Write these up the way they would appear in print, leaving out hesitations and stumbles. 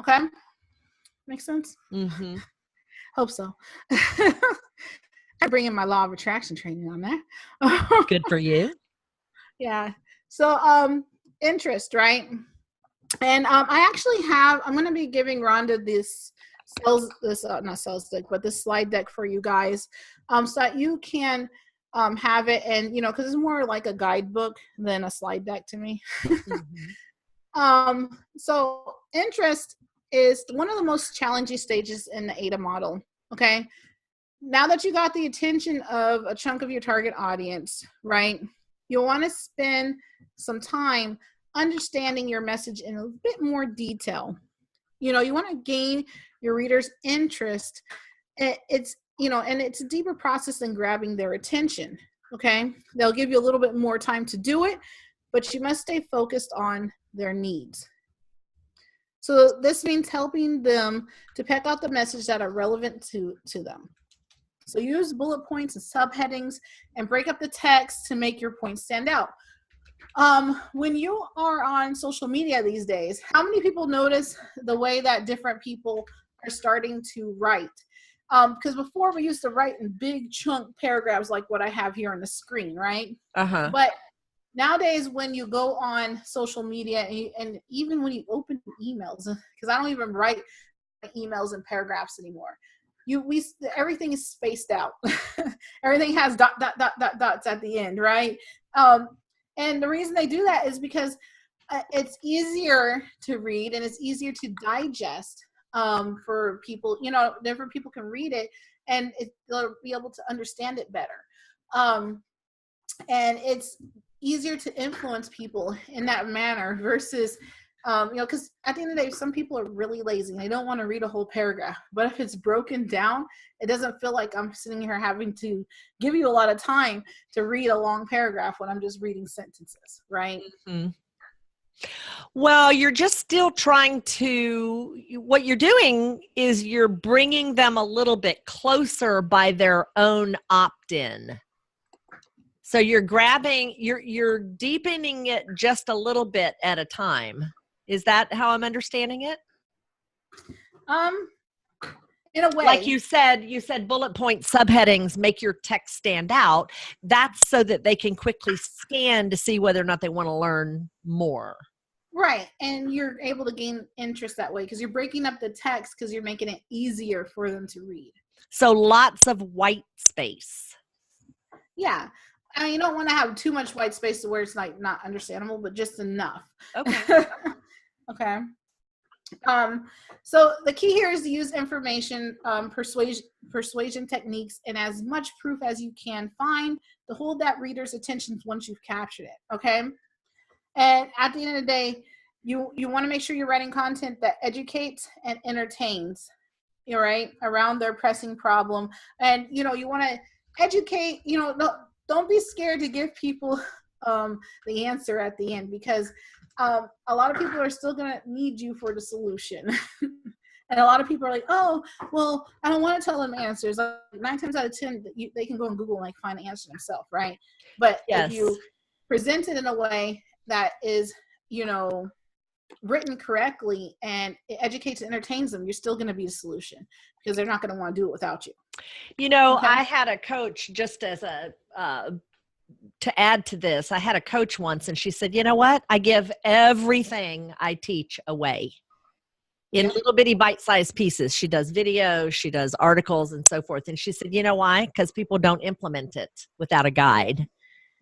Okay. Makes sense? Mm-hmm. Hope so. I bring in my law of attraction training on that. Good for you. Yeah. So, interest, right? And I'm going to be giving Rhonda not sales deck, but this slide deck for you guys, so that you can have it, and because it's more like a guidebook than a slide deck to me. Mm-hmm. So interest is one of the most challenging stages in the ADA model. Okay. Now that you got the attention of a chunk of your target audience, right? You'll want to spend some time understanding your message in a bit more detail. You want to gain your readers' interest. It's a deeper process than grabbing their attention. Okay. They'll give you a little bit more time to do it, but you must stay focused on their needs. So this means helping them to pick out the message that are relevant to them. So use bullet points and subheadings and break up the text to make your points stand out. When you are on social media these days, how many people notice the way that different people are starting to write? Because before we used to write in big chunk paragraphs like what I have here on the screen, right? Uh-huh. But nowadays, when you go on social media and even when you open emails, because I don't even write emails in paragraphs anymore, everything is spaced out. Everything has dots at the end, right? And the reason they do that is because it's easier to read and it's easier to digest for people. Different people can read it and they'll be able to understand it better. And it's easier to influence people in that manner versus, because at the end of the day, some people are really lazy and they don't want to read a whole paragraph. But if it's broken down, it doesn't feel like I'm sitting here having to give you a lot of time to read a long paragraph when I'm just reading sentences, right? Mm-hmm. Well, you're just still what you're doing is you're bringing them a little bit closer by their own opt-in. So you're deepening it just a little bit at a time. Is that how I'm understanding it? In a way. Like you said bullet point subheadings make your text stand out. That's so that they can quickly scan to see whether or not they want to learn more. Right. And you're able to gain interest that way because you're breaking up the text because you're making it easier for them to read. So lots of white space. Yeah. I mean, you don't want to have too much white space to where it's like not understandable, but just enough. Okay. Okay. So the key here is to use information, persuasion techniques, and as much proof as you can find to hold that reader's attention once you've captured it. Okay. And at the end of the day, you want to make sure you're writing content that educates and entertains, right, around their pressing problem. And, you want to educate, don't be scared to give people the answer at the end because a lot of people are still going to need you for the solution. And a lot of people are like, oh, well, I don't want to tell them answers. Like 9 times out of 10, they can go on Google and like find the answer themselves, right? But yes. If you present it in a way that is, written correctly and it educates and entertains them, you're still going to be a solution because they're not going to want to do it without you. Okay? I had a coach just as to add to this. I had a coach once and she said, you know what? I give everything I teach away in little bitty bite-sized pieces. She does videos, she does articles and so forth. And she said, you know why? Because people don't implement it without a guide.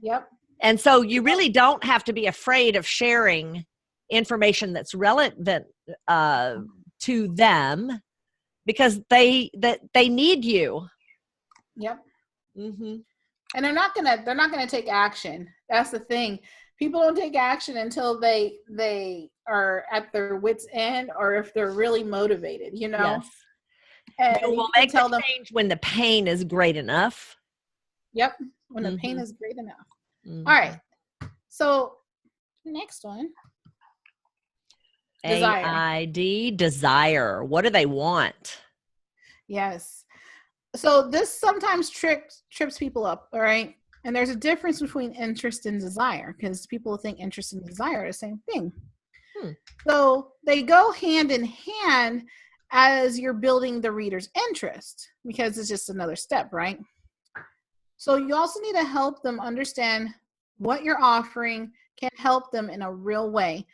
Yep. And so you really don't have to be afraid of sharing information that's relevant to them because they need you. Yep. Mm-hmm. And they're not gonna take action. That's the thing. People don't take action until they are at their wits' end or if they're really motivated, Yes. And they will make the change when the pain is great enough. Yep. When the pain is great enough. Mm-hmm. All right. So next one. AID, desire. What do they want? Yes. So this sometimes trips people up, all right? And there's a difference between interest and desire because people think interest and desire are the same thing. So they go hand in hand as you're building the reader's interest, because it's just another step, right? So you also need to help them understand what you're offering can help them in a real way.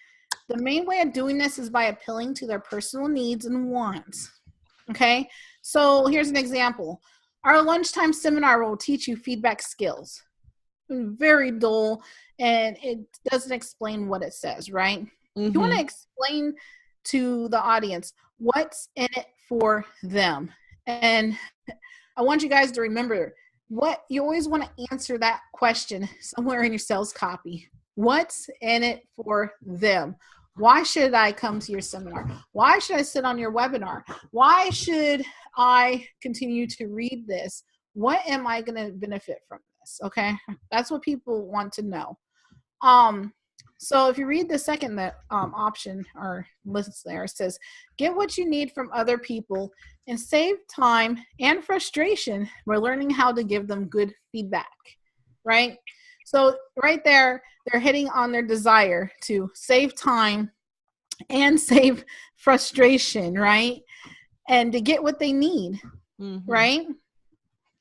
The main way of doing this is by appealing to their personal needs and wants. Okay, so here's an example. Our lunchtime seminar will teach you feedback skills. Very dull, and it doesn't explain what it says, right? You want to explain to the audience what's in it for them. And I want you guys to remember what you always want to answer that question somewhere in your sales copy. What's in it for them? Why should I come to your seminar? Why should I sit on your webinar? Why should I continue to read this? What am I going to benefit from this? Okay, that's what people want to know. So if you read the second option or list there, it says, get what you need from other people and save time and frustration by learning how to give them good feedback, right? So right there, they're hitting on their desire to save time and save frustration, right? And to get what they need, right?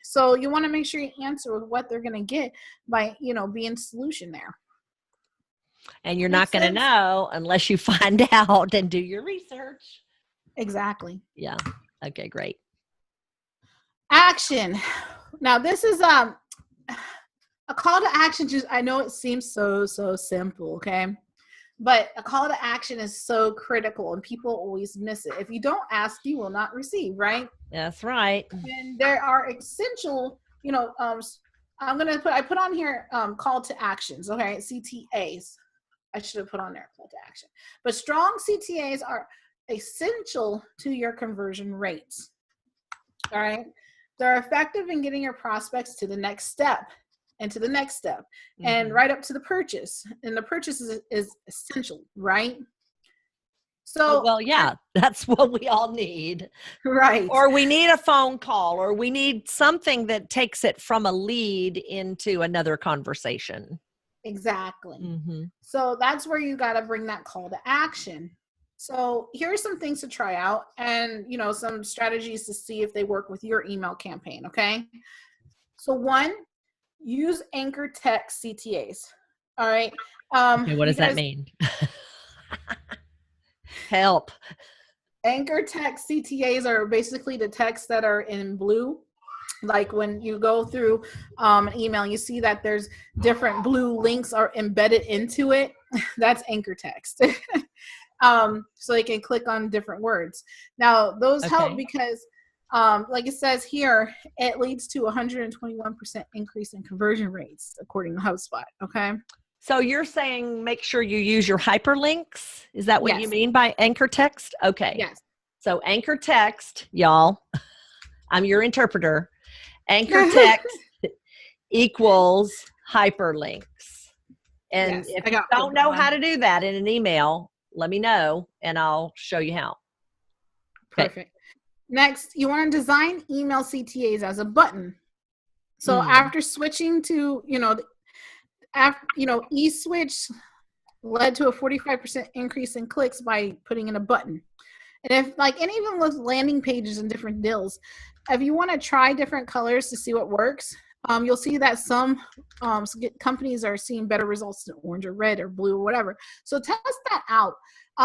So you want to make sure you answer with what they're going to get by, being solution there. And you're not going to know unless you find out and do your research. Exactly. Yeah. Okay, great. Action. Now this is a call to action. I know it seems so simple, okay? But a call to action is so critical and people always miss it. If you don't ask, you will not receive, right? That's right. And there are essential, I put on here call to actions, okay? CTAs. I should have put on there call to action. But strong CTAs are essential to your conversion rates. All right. They're effective in getting your prospects to the next step and to the next step and right up to the purchase. And the purchase is essential, right? So, well, yeah, that's what we all need. Right. Or we need a phone call, or we need something that takes it from a lead into another conversation. Exactly. So that's where you got to bring that call to action. So here are some things to try out and, some strategies to see if they work with your email campaign. Okay. So 1, use anchor text CTAs. All right. Okay, what does that mean? Help. Anchor text CTAs are basically the texts that are in blue. Like when you go through an email, you see that there's different blue links are embedded into it. That's anchor text. So they can click on different words. Now, those help because, like it says here, it leads to 121% increase in conversion rates, according to HubSpot. Okay. So you're saying make sure you use your hyperlinks? Is that what Yes. you mean by anchor text? Okay. Yes. So anchor text, y'all, I'm your interpreter. Anchor text equals hyperlinks. And if you don't know how to do that in an email, let me know and I'll show you how. Perfect. Okay. Next, you want to design email CTAs as a button. So after switching to, e-switch led to a 45% increase in clicks by putting in a button. And and even with landing pages and different deals, if you want to try different colors to see what works, you'll see that some companies are seeing better results than orange or red or blue or whatever. So test that out.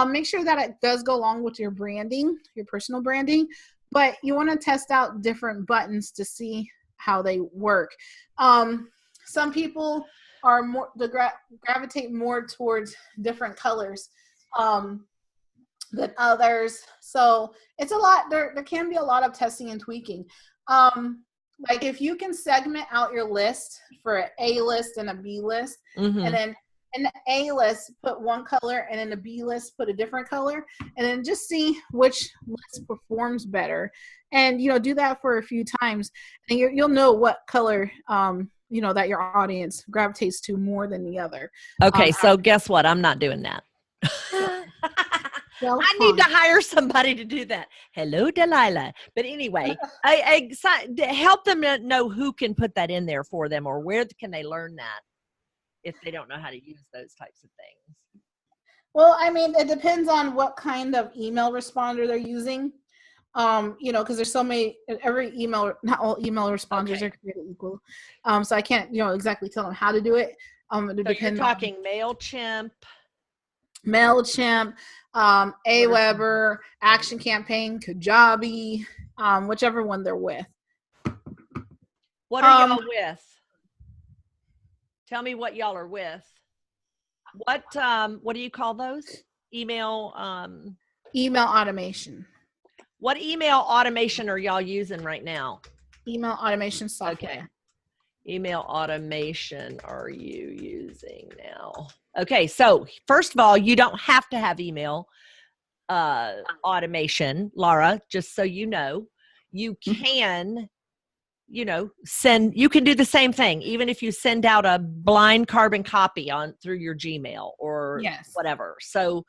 Make sure that it does go along with your branding, your personal branding, but you want to test out different buttons to see how they work. Some people are more gravitate more towards different colors than others. So it's a lot. There can be a lot of testing and tweaking. Like if you can segment out your list for an A list and a B list, and then in the A list put one color and in the B list put a different color, and then just see which list performs better, and do that for a few times, and you'll know what color that your audience gravitates to more than the other. Okay, so guess what? I'm not doing that. Well, I need to hire somebody to do that. Hello, Delilah. But anyway, I help them know who can put that in there for them, or where can they learn that if they don't know how to use those types of things. Well, I mean, it depends on what kind of email responder they're using. Because there's so many, every email, not all email responders are created equal. So I can't, exactly tell them how to do it. So you're talking MailChimp, Aweber, Action Campaign, Kajabi, whichever one they're with. What are y'all with? Tell me what y'all are with. What do you call those? Email automation. What email automation are y'all using right now? Email automation software. Okay. Email automation are you using now? Okay, so first of all, you don't have to have email automation, Laura, just so you know. You can, you can do the same thing, even if you send out a blind carbon copy through your Gmail or whatever. So,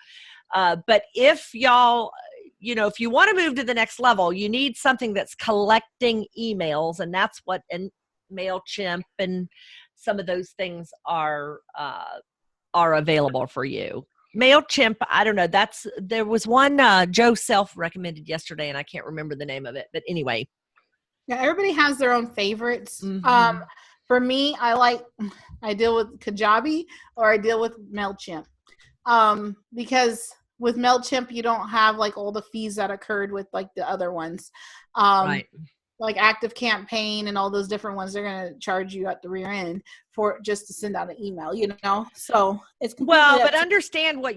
but if y'all, if you want to move to the next level, you need something that's collecting emails, and that's what MailChimp and some of those things are available for you. MailChimp, I don't know. There was one Joe Self recommended yesterday, and I can't remember the name of it. But anyway. Yeah, everybody has their own favorites. Mm-hmm. For me, I deal with Kajabi or I deal with MailChimp. Because with MailChimp, you don't have like all the fees that occurred with like the other ones. Right. Like Active Campaign and all those different ones, they're going to charge you at the rear end for just to send out an email, so it's but understand what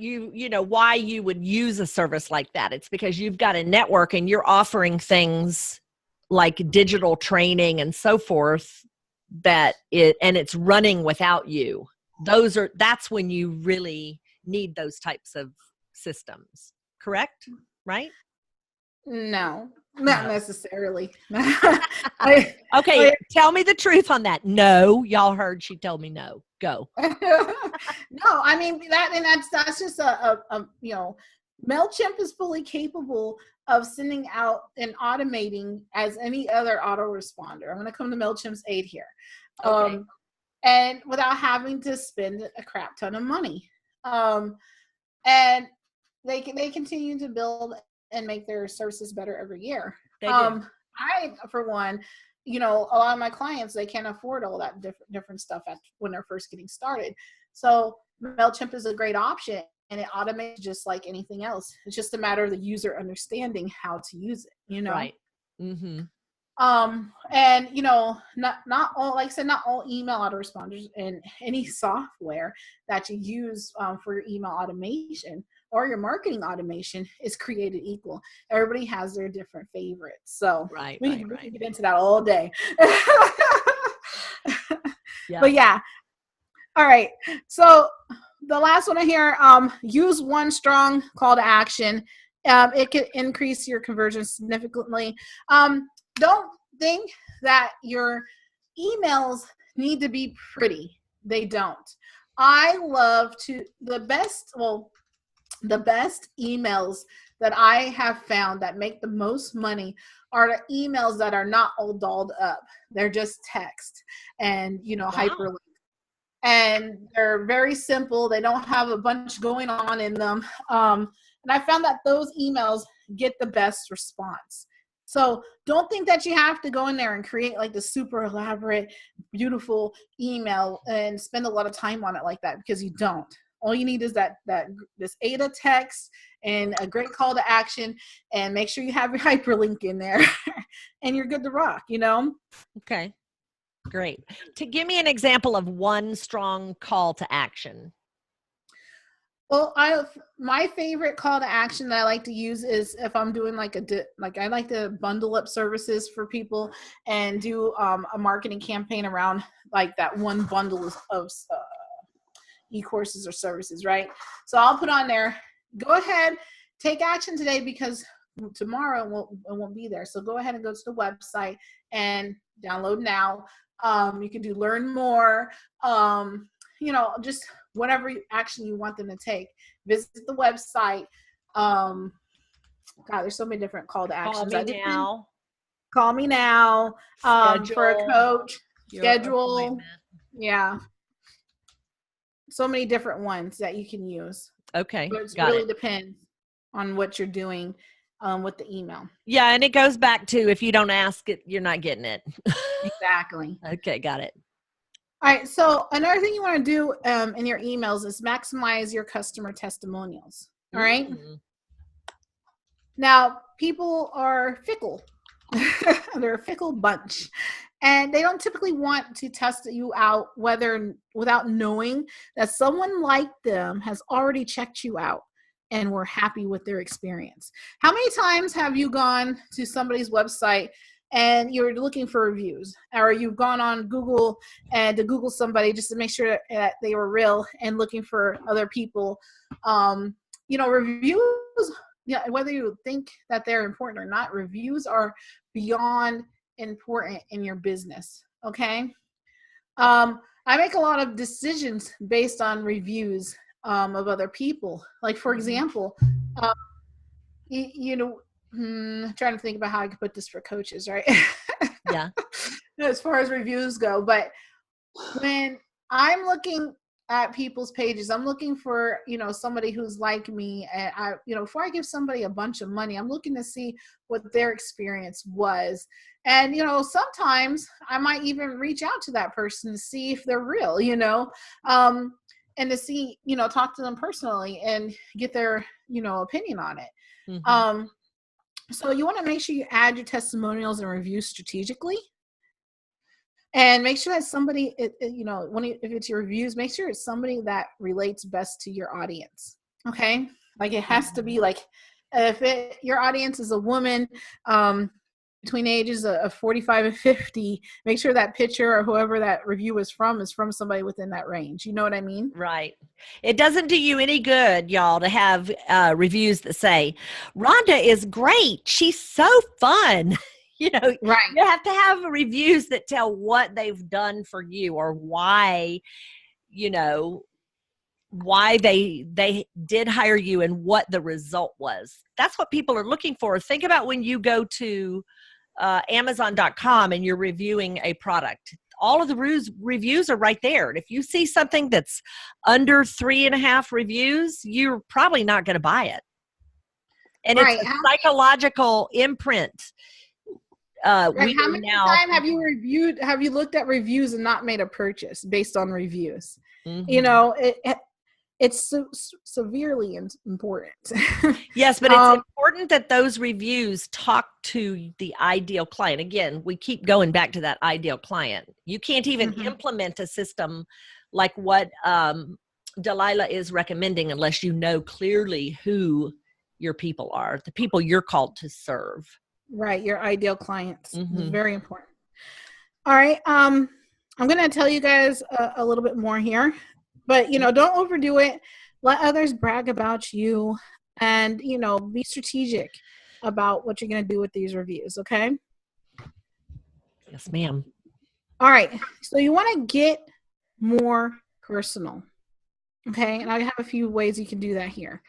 why you would use a service like that. It's because you've got a network and you're offering things like digital training and so forth and it's running without you. That's when you really need those types of systems, correct? Right? No. Not necessarily. Okay, tell me the truth on that. No, y'all heard she told me no. Go. No, I mean that's just a MailChimp is fully capable of sending out and automating as any other autoresponder. I'm going to come to MailChimp's aid here. Okay. And without having to spend a crap ton of money. And they continue to build and make their services better every year. They do. I, for one, a lot of my clients, they can't afford all that different stuff when they're first getting started. So MailChimp is a great option, and it automates just like anything else. It's just a matter of the user understanding how to use it, Right. Mm-hmm. And not all, like I said, not all email autoresponders and any software that you use for your email automation or your marketing automation is created equal. Everybody has their different favorites. So we can get into that all day. Yeah. But yeah. All right. So the last one here, use one strong call to action. It can increase your conversion significantly. Don't think that your emails need to be pretty. They don't. I love the best emails that I have found that make the most money are the emails that are not all dolled up. They're just text and, hyperlink. And they're very simple. They don't have a bunch going on in them. And I found that those emails get the best response. So don't think that you have to go in there and create like the super elaborate, beautiful email and spend a lot of time on it like that, because you don't. All you need is this ADA text and a great call to action, and make sure you have your hyperlink in there and you're good to rock, Okay. Great. To give me an example of one strong call to action. Well, my favorite call to action that I like to use is if I'm doing I like to bundle up services for people and do a marketing campaign around like that one bundle of e-courses or services, right? So I'll put on there, go ahead, take action today because tomorrow it won't be there. So go ahead and go to the website and download now. You can do learn more, just whatever action you want them to take. Visit the website. God, there's so many different call to actions. Call me now. For a coach. Schedule. Yeah. So many different ones that you can use. Okay. But it Got really it. depends on what you're doing with the email. Yeah. And it goes back to, if you don't ask it, you're not getting it. Exactly. Okay. Got it. All right. So another thing you want to do in your emails is maximize your customer testimonials. All right. Mm. Now, people are fickle. They're a fickle bunch. And they don't typically want to test you out without knowing that someone like them has already checked you out and were happy with their experience. How many times have you gone to somebody's website and you're looking for reviews, or you've gone on Google and to Google somebody just to make sure that they were real and looking for other people? Reviews, yeah, whether you think that they're important or not, reviews are beyond important in your business. Okay. I make a lot of decisions based on reviews of other people. Like, for example, um, trying to think about how I could put this for coaches, right? Yeah. As far as reviews go. But when I'm looking at people's pages, I'm looking for, somebody who's like me. And before I give somebody a bunch of money, I'm looking to see what their experience was. And, sometimes I might even reach out to that person to see if they're real, and to see, talk to them personally and get their, opinion on it. Mm-hmm. So you want to make sure you add your testimonials and reviews strategically. And make sure that somebody, if it's your reviews, make sure it's somebody that relates best to your audience. Okay. Like, it has to be like, if your audience is a woman between the ages of 45 and 50, make sure that picture or whoever that review is from somebody within that range. You know what I mean? Right. It doesn't do you any good, y'all, to have reviews that say, Rhonda is great. She's so fun. Right. You have to have reviews that tell what they've done for you, or why, why they did hire you and what the result was. That's what people are looking for. Think about when you go to Amazon.com and you're reviewing a product. All of the reviews are right there. And if you see something that's under 3.5 reviews, you're probably not going to buy it. And right. It's a psychological imprint. Right. How many times have you looked at reviews and not made a purchase based on reviews? Mm-hmm. It's severely important. Yes, but it's important that those reviews talk to the ideal client. Again, we keep going back to that ideal client. You can't even implement a system like what Delilah is recommending unless you know clearly who your people are, the people you're called to serve. Right, your ideal clients. It's very important. All right, I'm going to tell you guys a little bit more here, but don't overdo it. Let others brag about you, and be strategic about what you're going to do with these reviews. Okay. Yes, ma'am. All right, so you want to get more personal. Okay, and I have a few ways you can do that here.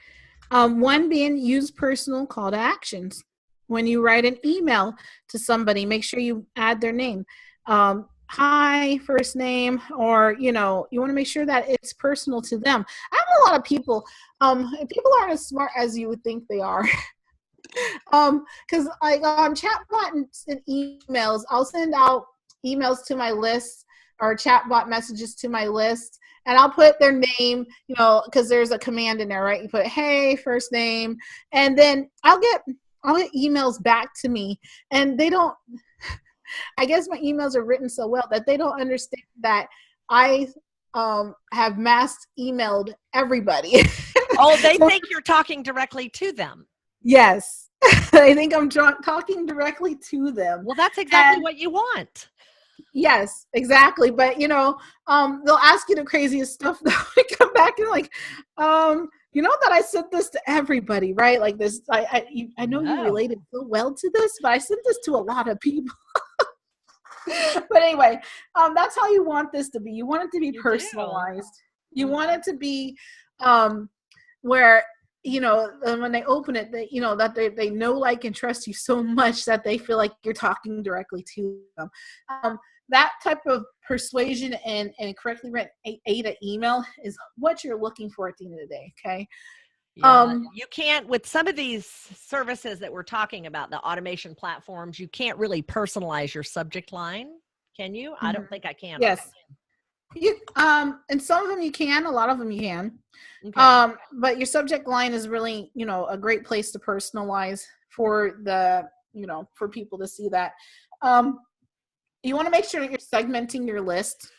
One being, use personal call to actions. When you write an email to somebody, make sure you add their name. Hi, first name, or, you want to make sure that it's personal to them. I have a lot of people, people aren't as smart as you would think they are. Because on chatbot and emails, I'll send out emails to my list or chatbot messages to my list. And I'll put their name, because there's a command in there, right? You put, hey, first name. And then I'll get emails back to me. And they don't, I guess my emails are written so well that they don't understand that I have mass emailed everybody. Oh, they think you're talking directly to them. Yes. I think I'm talking directly to them. Well, that's exactly what you want. Yes, exactly. But they'll ask you the craziest stuff. They'll come back and like, that I sent this to everybody, right? Like this, I know you related so well to this, but I sent this to a lot of people. But anyway, that's how you want this to be. You want it to be personalized. You want it to be where when they open it, they, that they know, like, and trust you so much that they feel like you're talking directly to them. that type of persuasion and correctly written AIDA email is what you're looking for at the end of the day. Okay. Yeah, you can't, with some of these services that we're talking about, the automation platforms, you can't really personalize your subject line. Can you? I don't think I can. Yes. You, and some of them you can, a lot of them you can. Okay. But your subject line is really, a great place to personalize for the, for people to see that. You want to make sure that you're segmenting your list.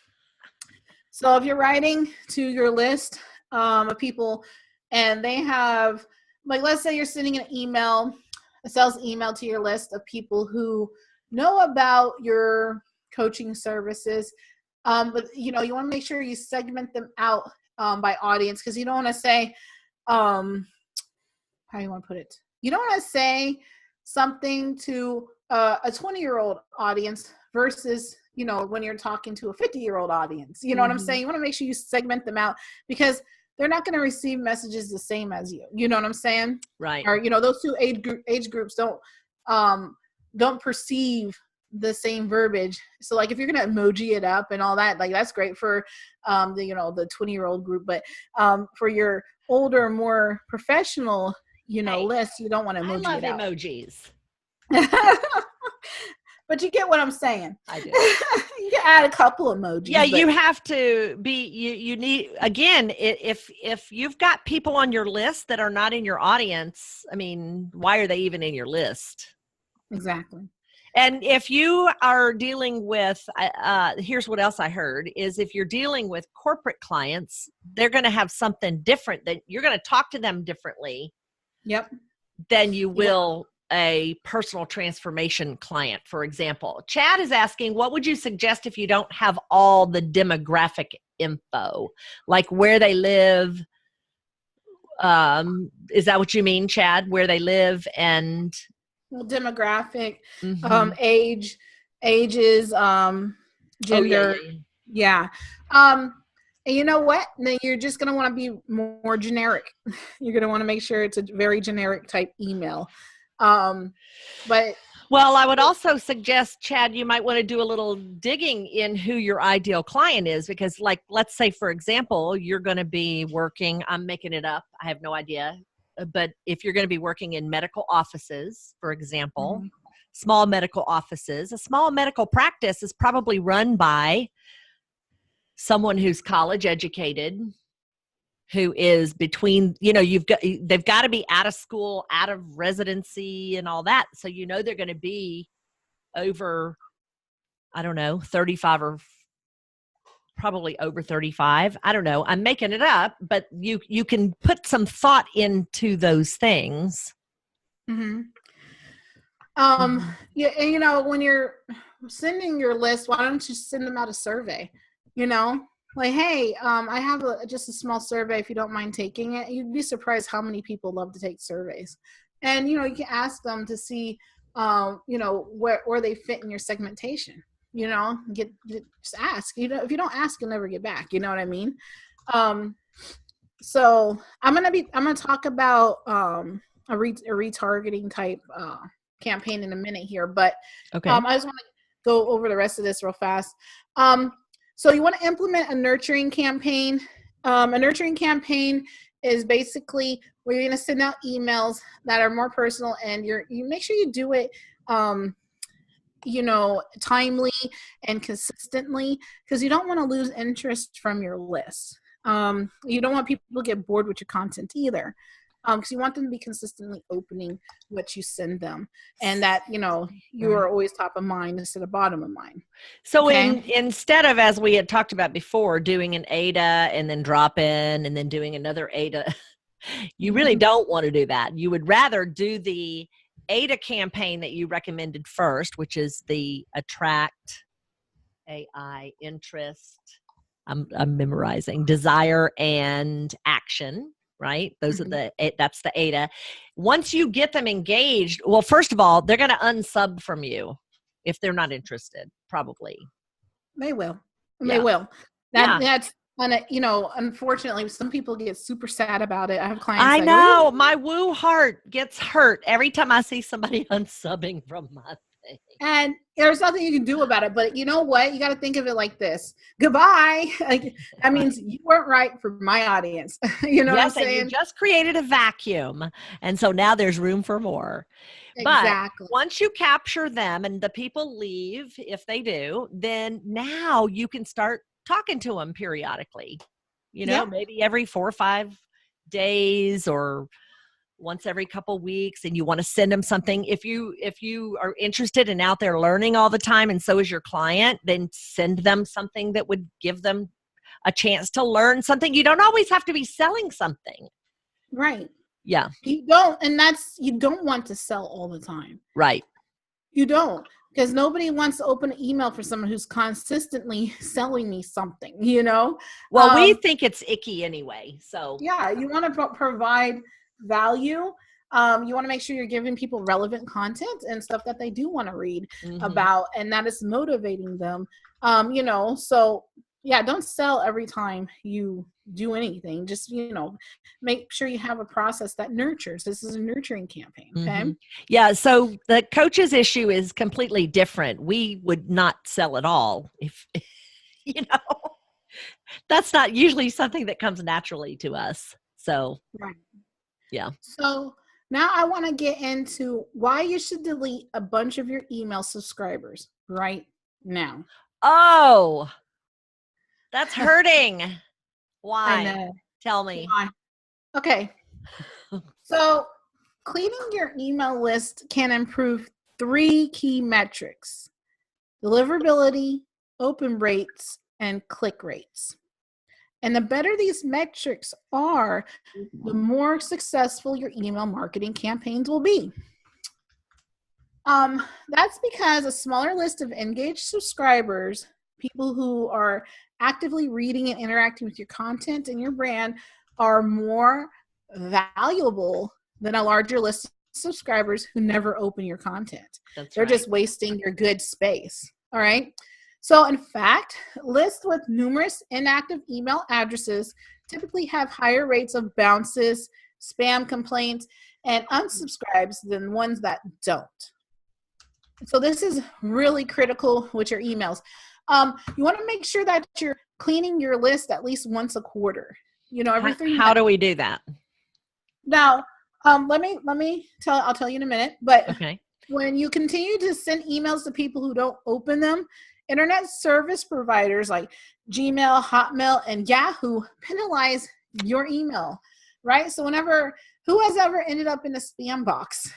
So if you're writing to your list of people and they have, like, let's say you're sending an email, a sales email to your list of people who know about your coaching services. But you want to make sure you segment them out by audience, because you don't want to say, how do you want to put it? You don't want to say something to a 20-year-old audience versus, when you're talking to a 50-year-old audience. You know what I'm saying? You want to make sure you segment them out, because they're not going to receive messages the same as you. You know what I'm saying? Right. Or, those two age groups don't perceive the same verbiage. So like if you're going to emoji it up and all that, like that's great for the 20-year-old group, but for your older, more professional, list, you don't want to emoji it out. I love emojis. But you get what I'm saying. I do. You can add a couple emojis. Yeah, you have to be, you need, again, if you've got people on your list that are not in your audience, I mean, why are they even in your list? Exactly. And if you are dealing with, here's what else I heard, is if you're dealing with corporate clients, they're going to have something different, that you're going to talk to them differently. Yep. Than you will a personal transformation client, for example. Chad is asking, what would you suggest if you don't have all the demographic info, like where they live? Is that what you mean, Chad? Where they live and demographic, ages, gender. Yeah. And you know what? Then you're just going to want to be more generic. You're going to want to make sure it's a very generic type email. But well, I would also suggest, Chad, you might want to do a little digging in who your ideal client is, because like, let's say, for example, you're going to be working, I'm making it up, I have no idea. But if you're going to be working in medical offices, for example, small medical offices, a small medical practice is probably run by someone who's college educated, who is between, they've got to be out of school, out of residency and all that. So, they're going to be over, 35 or probably over 35. I don't know. I'm making it up, but you can put some thought into those things. Yeah. And when you're sending your list, why don't you send them out a survey? Like, hey, I have just a small survey if you don't mind taking it. You'd be surprised how many people love to take surveys. And, you can ask them to see, where they fit in your segmentation. Just ask. If you don't ask, you'll never get back. You know what I mean? So I'm gonna talk about a retargeting type campaign in a minute here, but okay. I just want to go over the rest of this real fast. So you want to implement a nurturing campaign. A nurturing campaign is basically where you're going to send out emails that are more personal, and you make sure you do it, timely and consistently, because you don't want to lose interest from your list. You don't want people to get bored with your content either. Because you want them to be consistently opening what you send them, and that you are always top of mind instead of bottom of mind. So instead of, as we had talked about before, doing an AIDA and then drop in and then doing another AIDA, you really don't want to do that. You would rather do the AIDA campaign that you recommended first, which is the attract, AI, interest. I'm memorizing, desire and action. Right? Those are that's the AIDA. Once you get them engaged, well, first of all, they're going to unsub from you if they're not interested, probably. They will. They will. That's, unfortunately, some people get super sad about it. I have clients. I know. My woo heart gets hurt every time I see somebody unsubbing from us. And there's nothing you can do about it. But you know what? You got to think of it like this. Goodbye. Like, that means you weren't right for my audience. You know what I'm Yes, and you saying? just created a vacuum. And so now there's room for more. But Exactly. once you capture them and the people leave, if they do, then now you can start talking to them periodically. Yep. Maybe every 4 or 5 days or once every couple weeks, and you want to send them something. If you are interested and out there learning all the time, and so is your client, then send them something that would give them a chance to learn something. You don't always have to be selling something. Right. Yeah. You don't want to sell all the time. Right. You don't, because nobody wants to open an email for someone who's consistently selling me something, Well, we think it's icky anyway. So yeah, you want to provide value. You want to make sure you're giving people relevant content and stuff that they do want to read about, and that is motivating them. So yeah, don't sell every time you do anything. Just, make sure you have a process that nurtures. This is a nurturing campaign. Okay. Yeah. So the coach's issue is completely different. We would not sell at all if, that's not usually something that comes naturally to us. So, Right. Yeah. So now I want to get into why you should delete a bunch of your email subscribers right now. Oh, that's hurting. Why? I know. Tell me. Why? Okay. So cleaning your email list can improve 3 key metrics: deliverability, open rates, and click rates. And the better these metrics are, the more successful your email marketing campaigns will be. That's because a smaller list of engaged subscribers, people who are actively reading and interacting with your content and your brand, are more valuable than a larger list of subscribers who never open your content. They're just wasting your good space. All right. So in fact, lists with numerous inactive email addresses typically have higher rates of bounces, spam complaints, and unsubscribes than ones that don't. So this is really critical with your emails. You want to make sure that you're cleaning your list at least once a quarter. Every 3 months. How do we do that? Now, I'll tell you in a minute, but okay. When you continue to send emails to people who don't open them, internet service providers like Gmail, Hotmail, and Yahoo penalize your email, right? So who has ever ended up in a spam box?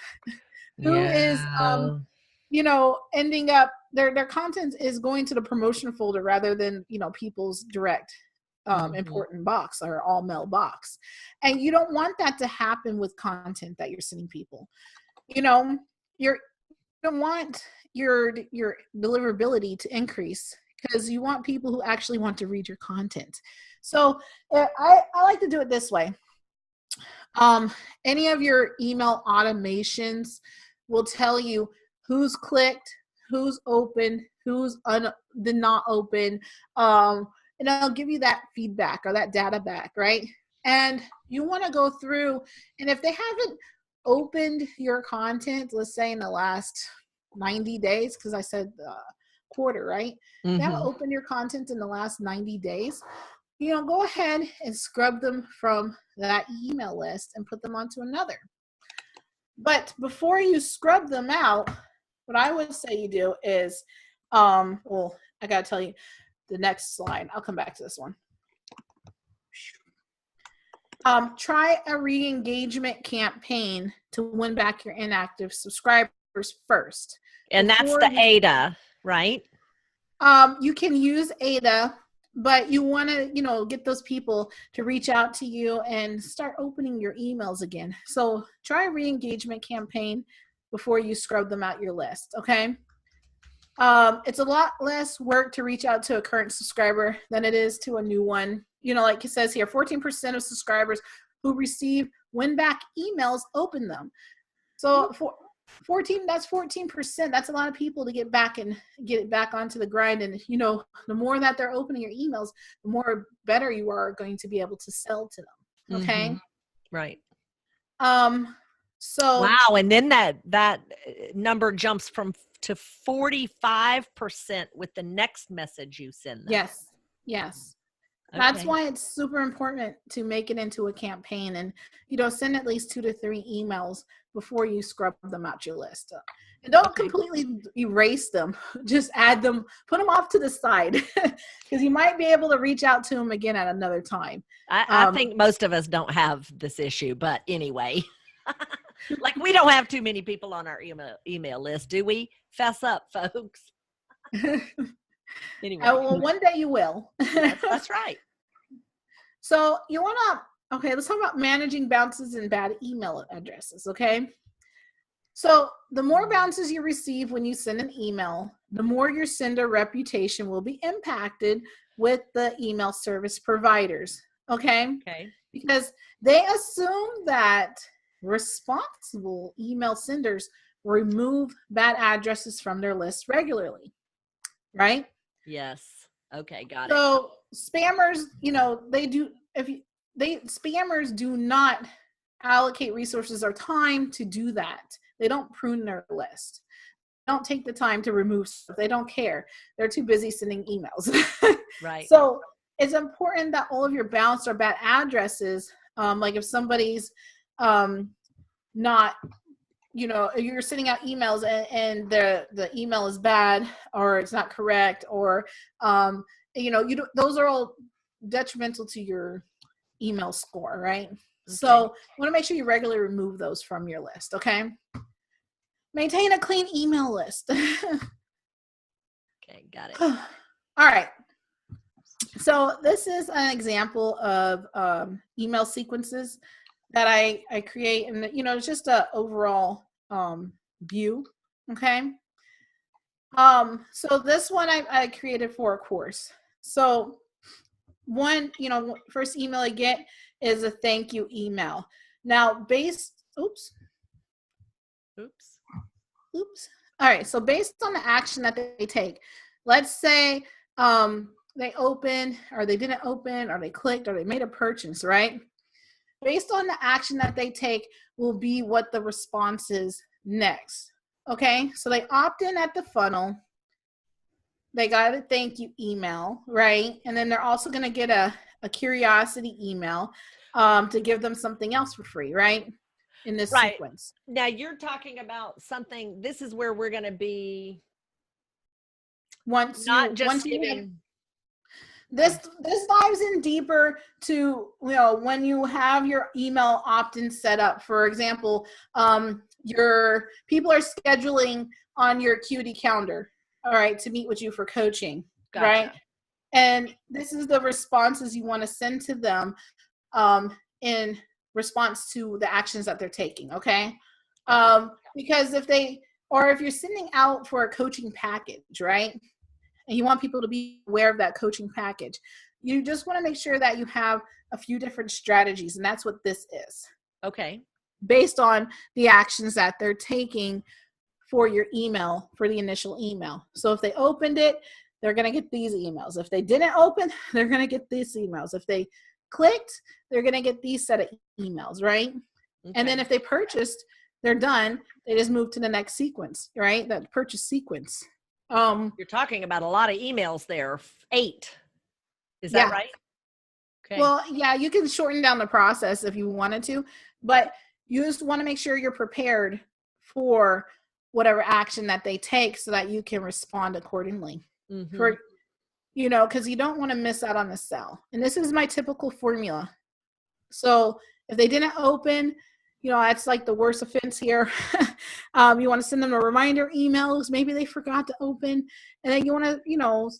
Who is ending up their content is going to the promotion folder rather than people's direct important box or all mail box. And you don't want that to happen with content that you're sending people. You don't want your deliverability to increase, because you want people who actually want to read your content. So I like to do it this way. Any of your email automations will tell you who's clicked, who's open, who's did not open, and I'll give you that feedback or that data back, right? And you want to go through, and if they haven't opened your content, let's say in the last 90 days, because I said quarter, right? They haven't opened your content in the last 90 days, go ahead and scrub them from that email list and put them onto another. But before you scrub them out, what I would say you do is, I got to tell you the next slide. I'll come back to this one. Try a re-engagement campaign to win back your inactive subscribers first. And that's the ADA, right? You can use ADA, but you want to, get those people to reach out to you and start opening your emails again. So try a re-engagement campaign before you scrub them out your list, okay? It's a lot less work to reach out to a current subscriber than it is to a new one. Like it says here, 14% of subscribers who receive win-back emails open them. So that's 14%. That's a lot of people to get back and get it back onto the grind. And, the more that they're opening your emails, the more better you are going to be able to sell to them. Okay. Right. So wow, and then that number jumps to 45% with the next message you send them. yes, yes. Okay. That's why it's super important to make it into a campaign, and send at least 2 to 3 emails before you scrub them out your list. And don't completely erase them. Just add them, put them off to the side, because you might be able to reach out to them again at another time. I think most of us don't have this issue, but anyway. Like, we don't have too many people on our email list, do we? Fess up, folks. Anyway. Well, one day you will. Yes, that's right. So you want to, okay, let's talk about managing bounces and bad email addresses, okay? So the more bounces you receive when you send an email, the more your sender reputation will be impacted with the email service providers, okay? Okay. Because they assume that responsible email senders remove bad addresses from their list regularly, right? Yes. Okay, got it. So spammers, spammers do not allocate resources or time to do that. They don't prune their list. They don't take the time to remove stuff. They don't care. They're too busy sending emails. Right. So it's important that all of your bounced or bad addresses, like if somebody's not, you're sending out emails and the email is bad or it's not correct, or those are all detrimental to your email score, right? Okay. So you want to make sure you regularly remove those from your list. Okay. Maintain a clean email list. Okay, got it. All right. So this is an example of email sequences that I create, and it's just a overall view. Okay. So this one I created for a course. So one, first email I get is a thank you email. Now oops. All right. So based on the action that they take, let's say they opened, or they didn't open, or they clicked, or they made a purchase, right? Based on the action that they take will be what the response is next. Okay. So they opt in at the funnel. They got a thank you email, right? And then they're also going to get a curiosity email to give them something else for free, right? In this sequence. Now you're talking about something, this is where we're going to be this dives in deeper to, when you have your email opt-in set up. For example, your people are scheduling on your QD calendar, all right, to meet with you for coaching. Gotcha. Right? And this is the responses you want to send to them in response to the actions that they're taking, okay? Because if you're sending out for a coaching package, right? And you want people to be aware of that coaching package, you just want to make sure that you have a few different strategies, and that's what this is. Okay. Based on the actions that they're taking for your email, for the initial email. So if they opened it, they're going to get these emails. If they didn't open, they're going to get these emails. If they clicked, they're going to get these set of emails, right? Okay. And then if they purchased, they're done. They just move to the next sequence, right? That purchase sequence. You're talking about a lot of emails there. 8. Is that right? Okay. Well, yeah, you can shorten down the process if you wanted to, but you just want to make sure you're prepared for whatever action that they take so that you can respond accordingly. Mm-hmm. Because you don't want to miss out on the sell. And this is my typical formula. So if they didn't open, that's like the worst offense here. You want to send them a reminder emails. Maybe they forgot to open. And then you want to,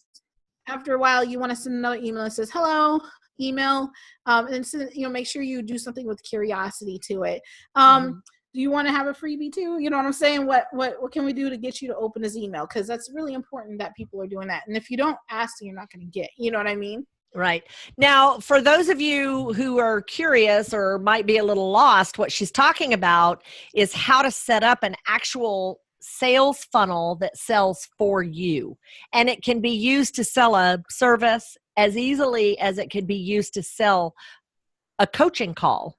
after a while, you want to send another email that says, hello, email. And send, make sure you do something with curiosity to it. Do you want to have a freebie too? You know what I'm saying? What can we do to get you to open this email? Because that's really important that people are doing that. And if you don't ask, you're not going to get, you know what I mean? Right. Now, for those of you who are curious or might be a little lost, what she's talking about is how to set up an actual sales funnel that sells for you. And it can be used to sell a service as easily as it could be used to sell a coaching call.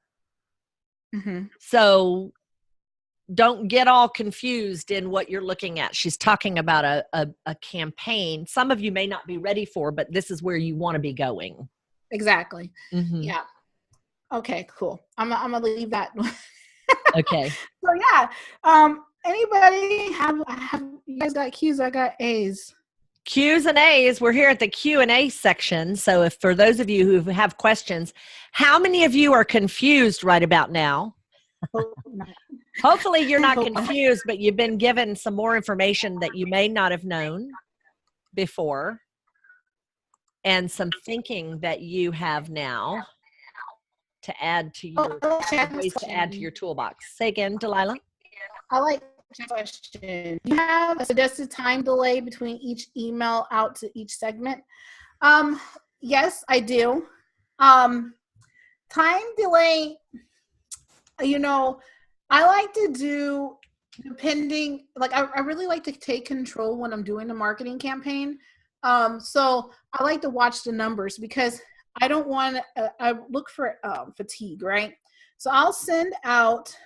Mm-hmm. So don't get all confused in what you're looking at. She's talking about a campaign. Some of you may not be ready for, but this is where you want to be going. Exactly. Mm-hmm. Yeah. Okay, cool. I'm gonna leave that. Okay. So yeah. Anybody have you guys got Q's? I got A's. Q's and A's. We're here at the Q&A section. So if for those of you who have questions, how many of you are confused right about now? Hopefully you're not confused, but you've been given some more information that you may not have known before, and some thinking that you have now to add to your ways to add to your toolbox. Say again, Delilah. I like the question. Do you have a suggested time delay between each email out to each segment? Yes, I do. Time delay, I like to do, depending, like I really like to take control when I'm doing a marketing campaign. So I like to watch the numbers, because I don't want I look for fatigue, right? So I'll send out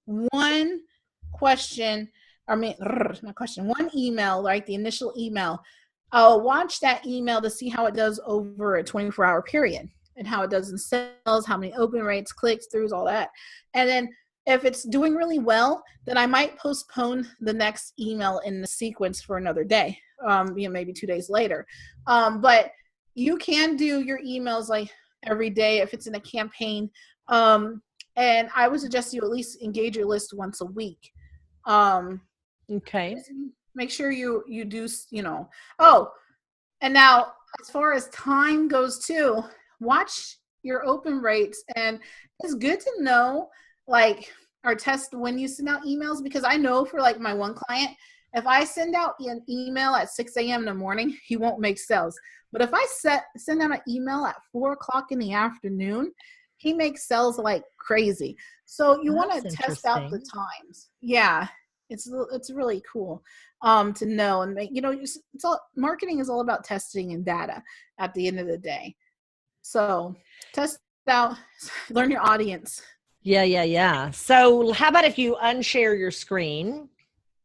one question, one email, right? The initial email. I'll watch that email to see how it does over a 24-hour period, and how it does in sales, how many open rates, clicks, throughs, all that. And then if it's doing really well, then I might postpone the next email in the sequence for another day, maybe 2 days later. But you can do your emails like every day if it's in a campaign. And I would suggest you at least engage your list once a week. Okay. Make sure you do, Oh, and now as far as time goes too, watch your open rates. And it's good to know, like, or test when you send out emails, because I know for like my one client, if I send out an email at 6 a.m. in the morning, he won't make sales. But if I send out an email at 4 o'clock in the afternoon, he makes sales like crazy. So you want to test out the times. Yeah, it's really cool to know. And it's all, marketing is all about testing and data at the end of the day. So test it out, learn your audience. Yeah. So how about if you unshare your screen?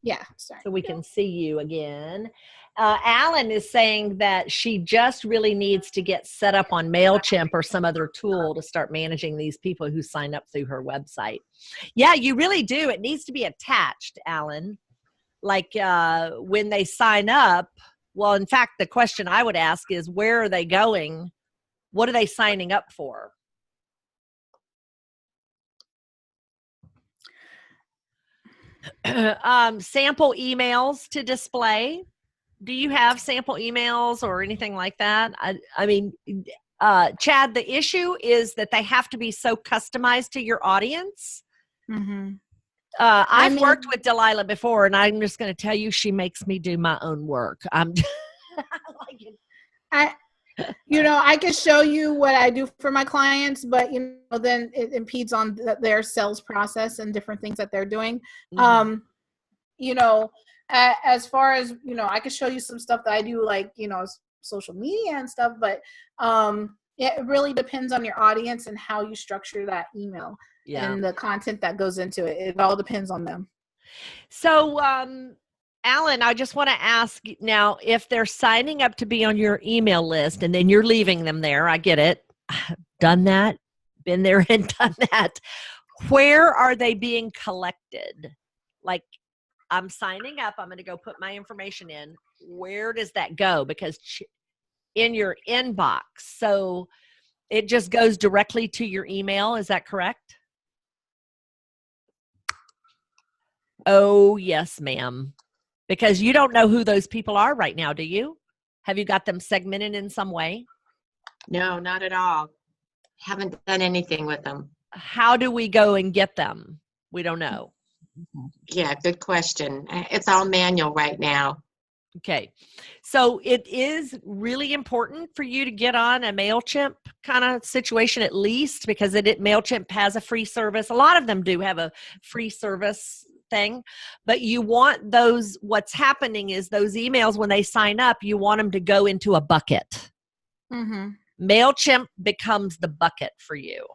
Yeah, sorry. So we can see you again. Alan is saying that she just really needs to get set up on MailChimp or some other tool to start managing these people who sign up through her website. Yeah, you really do. It needs to be attached, Alan. Like when they sign up, well, in fact, the question I would ask is, where are they going? What are they signing up for? Sample emails to display. Do you have sample emails or anything like that? I mean, Chad, the issue is that they have to be so customized to your audience. Mm-hmm. I've worked with Delilah before, and I'm just going to tell you, she makes me do my own work. I can show you what I do for my clients, but then it impedes on their sales process and different things that they're doing. Mm-hmm. As far as, I could show you some stuff that I do, like, social media and stuff, but it really depends on your audience and how you structure that email and the content that goes into it. It all depends on them. So, Alan, I just want to ask now, if they're signing up to be on your email list and then you're leaving them there, I get it. Done that, been there and done that. Where are they being collected? Like, I'm signing up, I'm going to go put my information in. Where does that go? Because in your inbox, so it just goes directly to your email. Is that correct? Oh, yes, ma'am. Because you don't know who those people are right now, do you? Have you got them segmented in some way? No, not at all. Haven't done anything with them. How do we go and get them? We don't know. Yeah, good question. It's all manual right now. Okay. So it is really important for you to get on a MailChimp kind of situation, at least, because MailChimp has a free service. A lot of them do have a free service thing, but you want those, what's happening is those emails, when they sign up, you want them to go into a bucket. Mm-hmm. MailChimp becomes the bucket for you.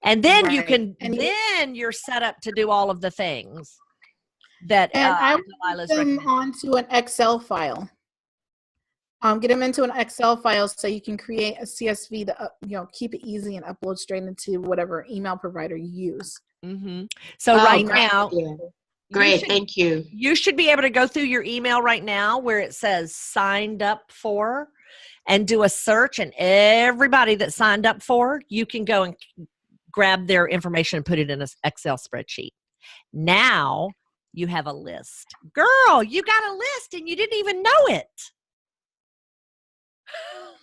And then you Right. can, And then you're set up to do all of the things that I would put Delilah's them recommending. onto an Excel file. Get them into an Excel file so you can create a CSV to keep it easy and upload straight into whatever email provider you use. Mm-hmm. So Oh, right great now, idea. Great, thank you. You should be able to go through your email right now where it says signed up for and do a search, and everybody that signed up for, you can go and grab their information and put it in an Excel spreadsheet. Now you have a list. Girl, you got a list and you didn't even know it.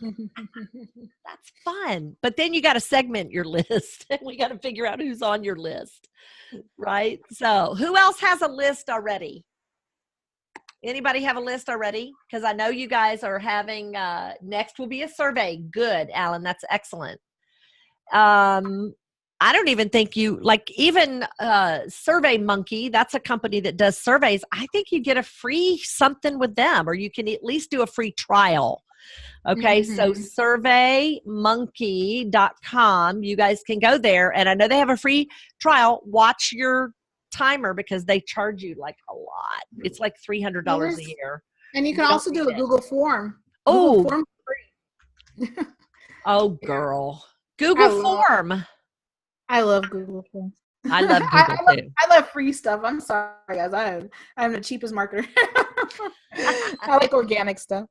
That's fun. But then you got to segment your list. We got to figure out who's on your list, right? So who else has a list already? Anybody have a list already? Because I know you guys are having, next will be a survey. Good, Alan, that's excellent. I don't even think even Survey Monkey, that's a company that does surveys. I think you get a free something with them, or you can at least do a free trial. Okay, so surveymonkey.com, you guys can go there, and I know they have a free trial. Watch your timer because they charge you like a lot. It's like $300 a year. And you can also do a Google form. Oh, Google form free. Oh, girl. Google form. I love Google forms. I love Google too. I love free stuff. I'm sorry, guys. I'm the cheapest marketer. I like organic stuff.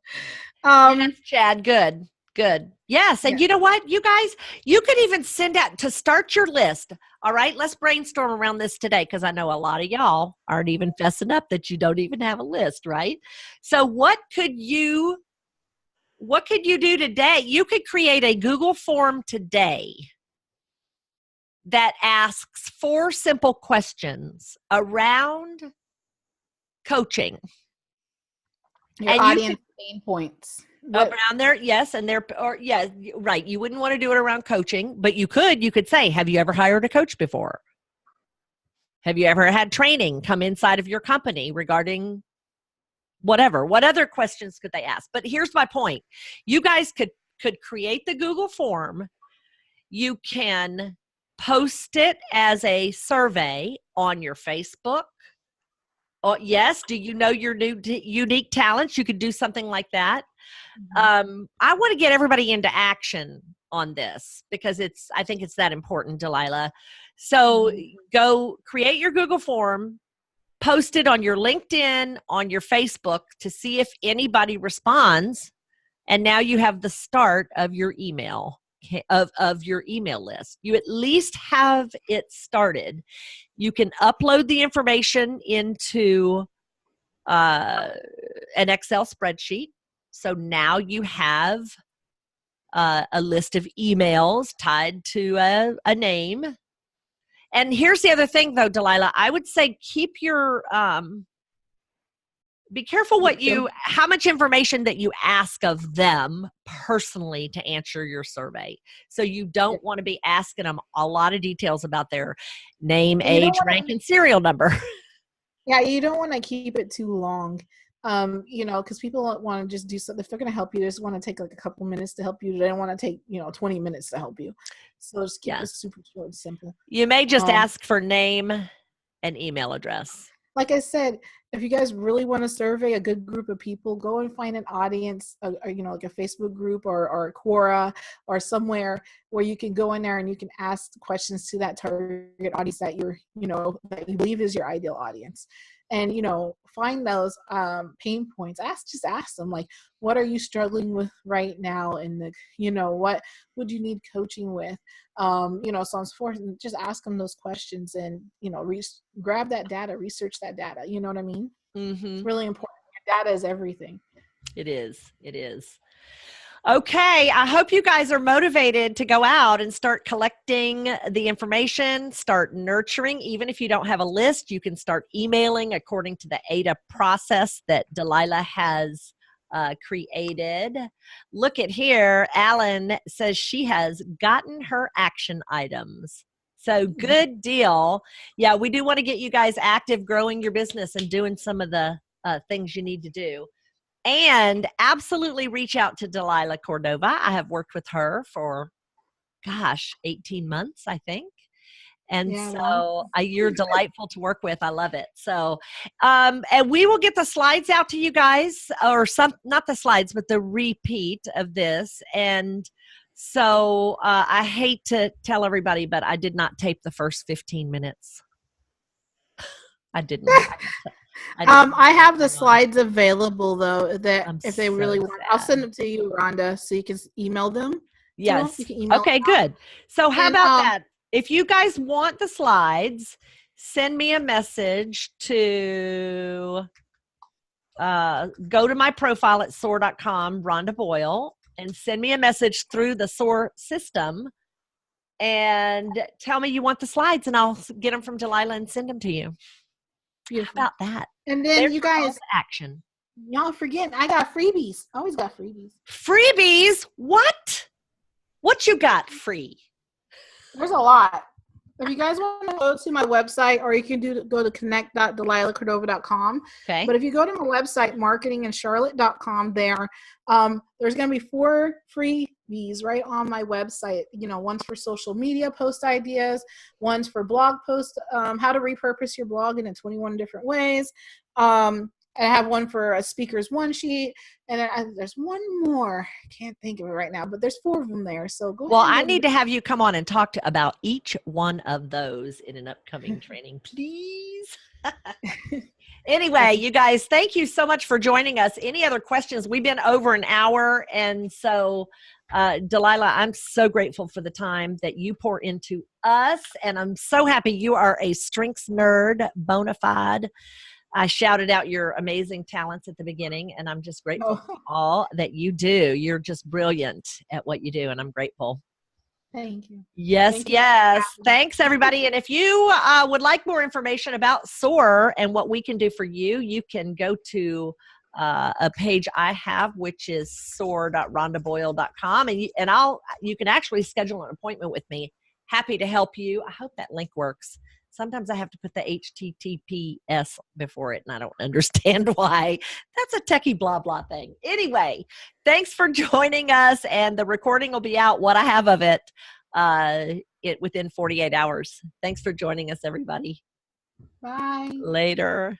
Yes, Chad. Good. Yes. And you know what, you guys, you could even send out to start your list. All right. Let's brainstorm around this today, because I know a lot of y'all aren't even fessing up that you don't even have a list, right? So what could you do today? You could create a Google form today that asks 4 simple questions around coaching. Your audience pain points. Around there, yes, and right. You wouldn't want to do it around coaching, but you could say, have you ever hired a coach before? Have you ever had training come inside of your company regarding whatever? What other questions could they ask? But here's my point. You guys could create the Google form. You can post it as a survey on your Facebook. Oh, yes. Do you know your new unique talents? You could do something like that. I want to get everybody into action on this because I think it's that important, Delilah. So go create your Google form, post it on your LinkedIn, on your Facebook to see if anybody responds. And now you have the start of your email, of your email list. You at least have it started. You can upload the information into an Excel spreadsheet. So now you have a list of emails tied to a name. And here's the other thing, though, Delilah. I would say keep your be careful how much information that you ask of them personally to answer your survey. So you don't want to be asking them a lot of details about their name, age, rank, and serial number. Yeah, you don't want to keep it too long. Because people want to just do something. If they're going to help you, they just want to take like a couple minutes to help you. They don't want to take 20 minutes to help you. So just keep it super short and simple. You may just ask for name and email address. Like I said, if you guys really want to survey a good group of people, go and find an audience, like a Facebook group or a Quora or somewhere where you can go in there and you can ask questions to that target audience that that you believe is your ideal audience. And, find those pain points. Just ask them, like, what are you struggling with right now? And, what would you need coaching with? So on and so forth. And just ask them those questions and, grab that data, research that data. You know what I mean? Mm-hmm. It's really important. Your data is everything. It is. Okay, I hope you guys are motivated to go out and start collecting the information, start nurturing. Even if you don't have a list, you can start emailing according to the ADA process that Delilah has created. Look at here. Alan says she has gotten her action items. So good deal. Yeah, we do want to get you guys active, growing your business and doing some of the things you need to do. And absolutely reach out to Delilah Cordova. I have worked with her for, 18 months, I think. And Yeah, so you're delightful to work with. I love it. So, and we will get the slides out to you guys, or not the slides, but the repeat of this. And so I hate to tell everybody, but I did not tape the first 15 minutes. I didn't. I have the slides available though, that if they really want, I'll send them to you, Rhonda, so you can email them. Yes. You can email okay, good. So how about that? If you guys want the slides, send me a message to go to my profile at soar.com, Rhonda Boyle, and send me a message through the SOAR system and tell me you want the slides, and I'll get them from Delilah and send them to you. Beautiful. How about that? And then you guys, action. Y'all forget, I got freebies. I always got freebies. Freebies? What? What you got free? There's a lot. If you guys want to go to my website, or you can go to connect.delilahcordova.com. Okay. But if you go to my website, marketingincharlotte.com, there's going to be 4 freebies right on my website. You know, one's for social media post ideas, one's for blog post, how to repurpose your blog in 21 different ways. I have one for a speaker's one sheet, and then there's one more. I can't think of it right now, but there's 4 of them there. So go ahead. Well, I need to have you come on and talk about each one of those in an upcoming training, please. Anyway, you guys, thank you so much for joining us. Any other questions? We've been over an hour, and so Delilah, I'm so grateful for the time that you pour into us, and I'm so happy you are a strengths nerd, bona fide. I shouted out your amazing talents at the beginning, and I'm just grateful for all that you do. You're just brilliant at what you do, and I'm grateful. Thank you. Yes, yes. Thanks, everybody. And if you would like more information about SOAR and what we can do for you, you can go to a page I have, which is soar.rhondaboyle.com, and you can actually schedule an appointment with me. Happy to help you. I hope that link works. Sometimes I have to put the HTTPS before it, and I don't understand why. That's a techie blah, blah thing. Anyway, thanks for joining us, and the recording will be out, what I have of it, within 48 hours. Thanks for joining us, everybody. Bye. Later.